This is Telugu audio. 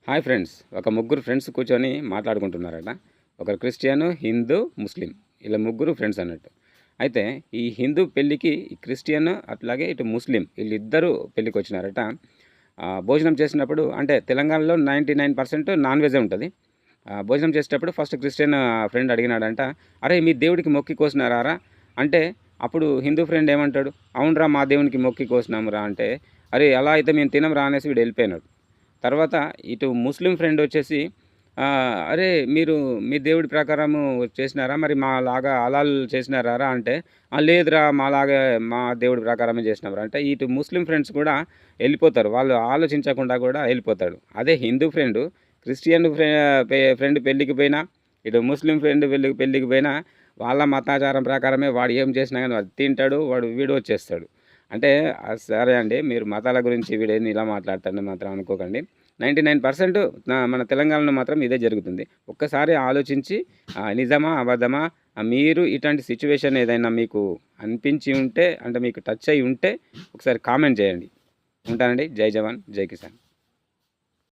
హాయ్ ఫ్రెండ్స్, ఒక ముగ్గురు ఫ్రెండ్స్ కూర్చొని మాట్లాడుకుంటున్నారట. ఒకరు క్రిస్టియను, హిందూ, ముస్లిం. ఇలా ముగ్గురు ఫ్రెండ్స్ అన్నట్టు. అయితే ఈ హిందూ పెళ్ళికి ఈ క్రిస్టియన్ అట్లాగే ఇటు ముస్లిం వీళ్ళిద్దరూ పెళ్ళికి వచ్చినారట. భోజనం చేసినప్పుడు అంటే తెలంగాణలో 99% నాన్ వెజే ఉంటుంది. భోజనం చేసేటప్పుడు ఫస్ట్ క్రిస్టియన్ ఫ్రెండ్ అడిగినాడంట, అరే మీ దేవుడికి మొక్కి కోసినారా అంటే, అప్పుడు హిందూ ఫ్రెండ్ ఏమంటాడు, అవునరా మా దేవునికి మొక్కి కోసినామురా అంటే, అరే అలా అయితే మేము తినంరా అనేసి వీడు వెళ్ళిపోయినాడు. తర్వాత ఇటు ముస్లిం ఫ్రెండ్ వచ్చేసి, అరే మీరు మీ దేవుడి ప్రకారము చేసినారా, మరి మాలాగా హలాల్ చేసినారా అంటే, లేదురా మాలాగా మా దేవుడి ప్రకారమే చేసినారా అంటే, ఇటు ముస్లిం ఫ్రెండ్స్ కూడా వెళ్ళిపోతారు. వాళ్ళు ఆలోచించకుండా కూడా వెళ్ళిపోతాడు. అదే హిందూ ఫ్రెండు క్రిస్టియన్ ఫ్రెండ్ పెళ్ళికి పోయినా, ఇటు ముస్లిం ఫ్రెండ్ పెళ్ళికి పోయినా, వాళ్ళ మతాచారం ప్రకారమే వాడు ఏం చేసినా కానీ వాడు తింటాడు, వీడు వచ్చేస్తాడు. అంటే సరే అండి, మీరు మతాల గురించి వీడేంది ఇలా మాట్లాడతాడని మాత్రం అనుకోకండి. 99% మన తెలంగాణలో మాత్రం ఇదే జరుగుతుంది. ఒక్కసారి ఆలోచించి నిజమా అబద్ధమా, మీరు ఇట్లాంటి సిచ్యువేషన్ ఏదైనా మీకు అనిపించి ఉంటే, అంటే మీకు టచ్ అయి ఉంటే ఒకసారి కామెంట్ చేయండి. ఉంటానండి. జై జవాన్ జై కిసాన్.